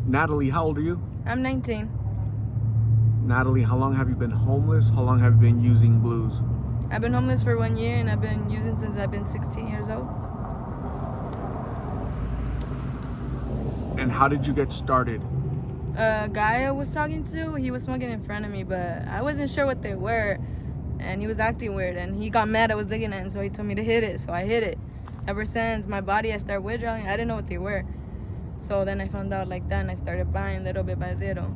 Natalie, how old are you? I'm 19. Natalie, how long have you been homeless? How long have you been using blues? I've been homeless for 1 year and I've been using since I've been 16 years old. And how did you get started? A guy I was talking to, he was smoking in front of me, but I wasn't sure what they were. And he was acting weird and he got mad I was looking at him, so he told me to hit it. So I hit it. Ever since my body, I started withdrawing. I didn't know what they were. So then I found out like that and I started buying little bit by little.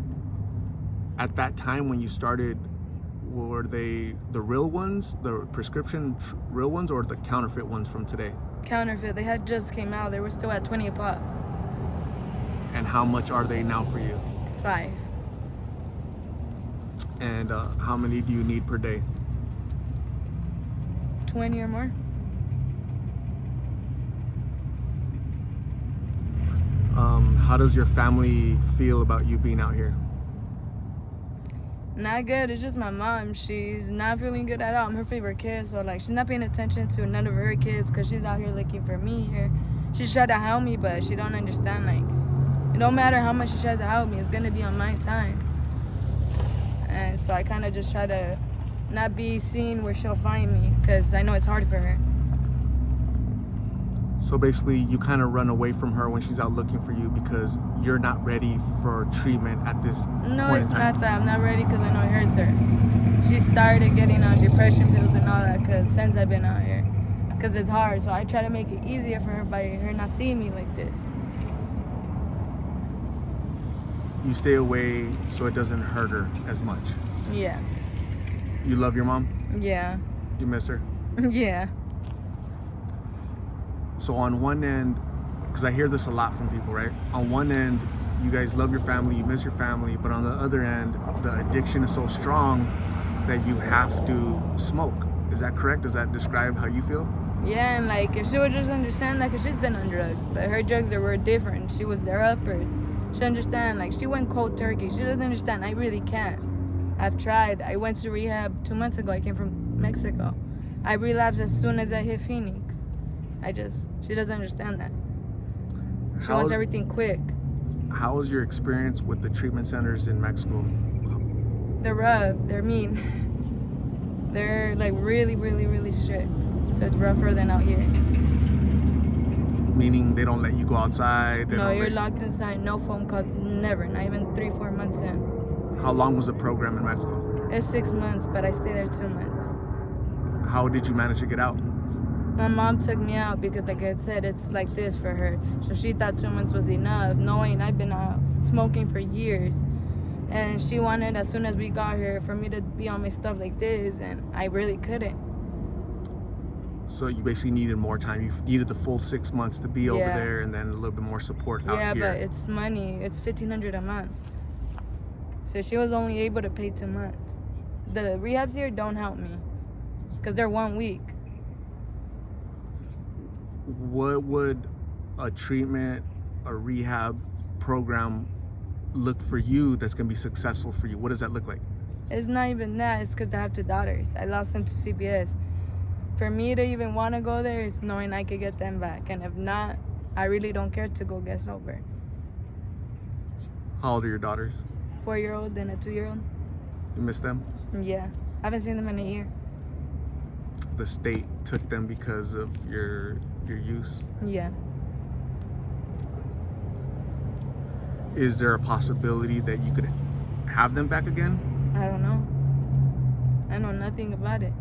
At that time when you started, were they the real ones, the prescription real ones, or the counterfeit ones from today? Counterfeit. They had just came out. They were still at 20 a pop. And how much are they now for you? 5. And how many do you need per day? 20 or more. How does your family feel about you being out here? Not good. It's just my mom. She's not feeling good at all. I'm her favorite kid, so like she's not paying attention to none of her kids because she's out here looking for me here. She's trying to help me, but she don't understand. Like, it don't matter how much she tries to help me, it's gonna be on my time. And so I kind of just try to not be seen where she'll find me because I know it's hard for her. So basically, you kind of run away from her when she's out looking for you because you're not ready for treatment at this No, point it's in time. not that. I'm not ready because I know it hurts her. She started getting on depression pills and all that because since I've been out here. Because it's hard, so I try to make it easier for her by her not seeing me like this. You stay away so it doesn't hurt her as much. Yeah. You love your mom? Yeah. You miss her? Yeah. So on one end, because I hear this a lot from people, right? On one end, you guys love your family, you miss your family, but on the other end, the addiction is so strong that you have to smoke. Is that correct? Does that describe how you feel? Yeah, and like if she would just understand that, because she's been on drugs, but her drugs were different. She was their uppers. She understand, like she went cold turkey. She doesn't understand. I really can't. I've tried. I went to rehab 2 months ago. I came from Mexico. I relapsed as soon as I hit Phoenix. She doesn't understand that. She wants everything quick. How was your experience with the treatment centers in Mexico? They're rough. They're mean. They're like really, really, really strict. So it's rougher than out here. Meaning they don't let you go outside? No, you're locked inside. No phone calls. Never. Not even 3-4 months in. How long was the program in Mexico? It's 6 months, but I stayed there 2 months. How did you manage to get out? My mom took me out because, like I said, it's like this for her. So she thought 2 months was enough, knowing I've been out smoking for years. And she wanted, as soon as we got here, for me to be on my stuff like this, and I really couldn't. So you basically needed more time. You needed the full 6 months to be over there, and then a little bit more support out here. Yeah, but it's money. It's $1,500 a month. So she was only able to pay 2 months. The rehabs here don't help me because they're 1 week. What would a treatment, a rehab program look for you that's going to be successful for you? What does that look like? It's not even that. It's because I have 2 daughters. I lost them to CPS. For me to even want to go there is knowing I could get them back. And if not, I really don't care to go get sober. How old are your daughters? 4-year-old and a 2-year-old. You miss them? Yeah. I haven't seen them in a year. The state took them because of your use? Yeah. Is there a possibility that you could have them back again? I don't know. I know nothing about it.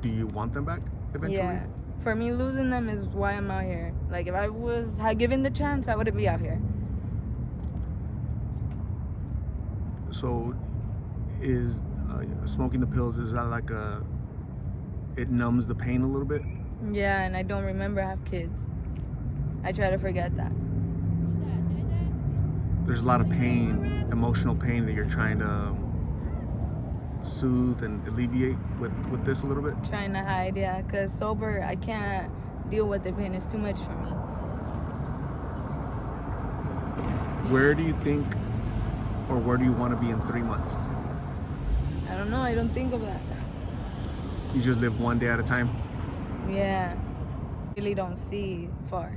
Do you want them back eventually? Yeah. For me, losing them is why I'm out here. Like, if I was given the chance, I wouldn't be out here. So is smoking the pills, is that like it numbs the pain a little bit? Yeah, and I don't remember I have kids. I try to forget that. There's a lot of pain, emotional pain that you're trying to soothe and alleviate with this a little bit? Trying to hide, yeah, because sober, I can't deal with the pain. It's too much for me. Where do you think, or where do you want to be in 3 months? I don't know. I don't think of that. You just live one day at a time? Yeah. Really don't see far.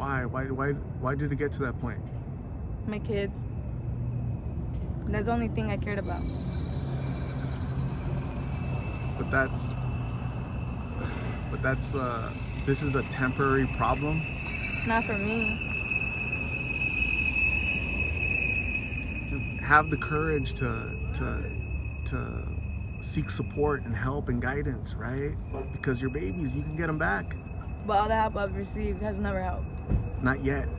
Why did it get to that point? My kids. That's the only thing I cared about. But that's this is a temporary problem. Not for me. Just have the courage to seek support and help and guidance, right? Because your babies, you can get them back. But all the help I've received has never helped. Not yet.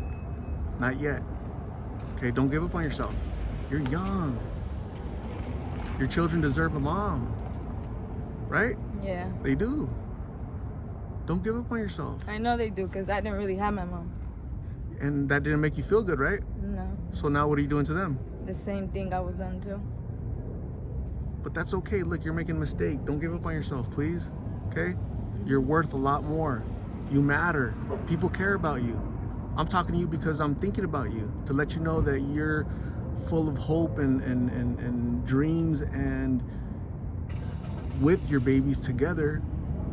Not yet. Okay, don't give up on yourself. You're young. Your children deserve a mom. Right? Yeah. They do. Don't give up on yourself. I know they do, because I didn't really have my mom. And that didn't make you feel good, right? No. So now what are you doing to them? The same thing I was done to. But that's okay. Look, you're making a mistake. Don't give up on yourself, please. Okay? You're worth a lot more. You matter. People care about you. I'm talking to you because I'm thinking about you, to let you know that you're full of hope and dreams, and with your babies together,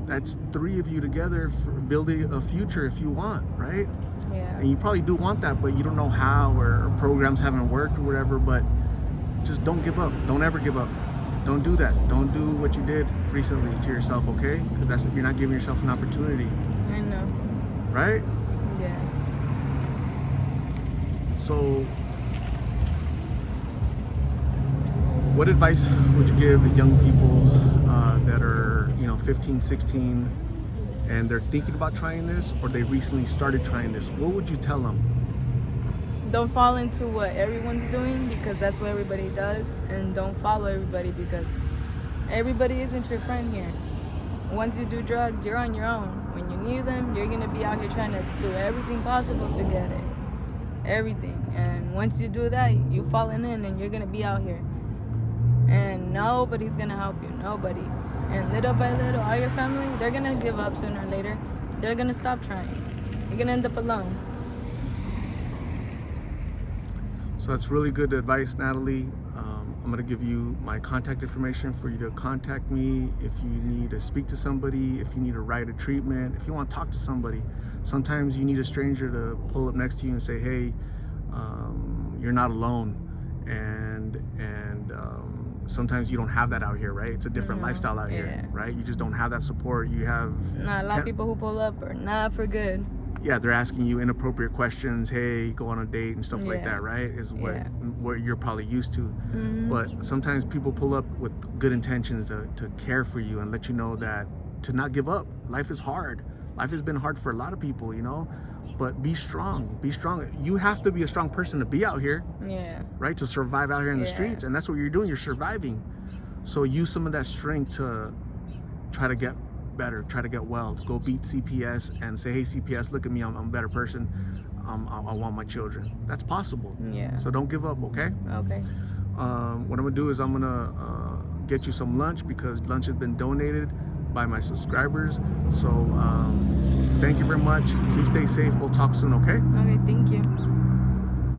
that's 3 of you together for building a future if you want, right? Yeah. And you probably do want that, but you don't know how, or programs haven't worked or whatever. But just don't give up. Don't ever give up. Don't do that. Don't do what you did recently to yourself, okay? Because you're not giving yourself an opportunity. I know. Right? Yeah. So, what advice would you give the young people that are, 15, 16, and they're thinking about trying this, or they recently started trying this? What would you tell them? Don't fall into what everyone's doing, because that's what everybody does, and don't follow everybody, because everybody isn't your friend here. Once you do drugs, you're on your own. When you need them, you're gonna be out here trying to do everything possible to get it. Everything. And once you do that, you falling in, and you're gonna be out here. And nobody's gonna help you. Nobody. And little by little, all your family, they're gonna give up sooner or later. They're gonna stop trying. You're gonna end up alone. So that's really good advice, Natalie. I'm gonna give you my contact information for you to contact me if you need to speak to somebody, if you need to write a treatment, if you want to talk to somebody. Sometimes you need a stranger to pull up next to you and say, hey, you're not alone. And sometimes you don't have that out here, right? It's a different lifestyle out here, right? You just don't have that support. You have... Not a lot of people who pull up are not for good. Yeah, they're asking you inappropriate questions. Hey, go on a date and stuff like that, right? Is what you're probably used to. But sometimes people pull up with good intentions to care for you and let you know that to not give up. Life is hard. Life has been hard for a lot of people, but be strong. Be strong. You have to be a strong person to be out here, right? To survive out here in the streets. And that's what you're doing. You're surviving. So use some of that strength to try to get better, try to get well, to go beat CPS and say, hey, CPS, look at me, I'm a better person. I want my children. That's possible. So don't give up, okay? Okay. What I'm gonna do is I'm gonna get you some lunch, because lunch has been donated by my subscribers. So thank you very much. Please stay safe. We'll talk soon, okay? Okay, thank you.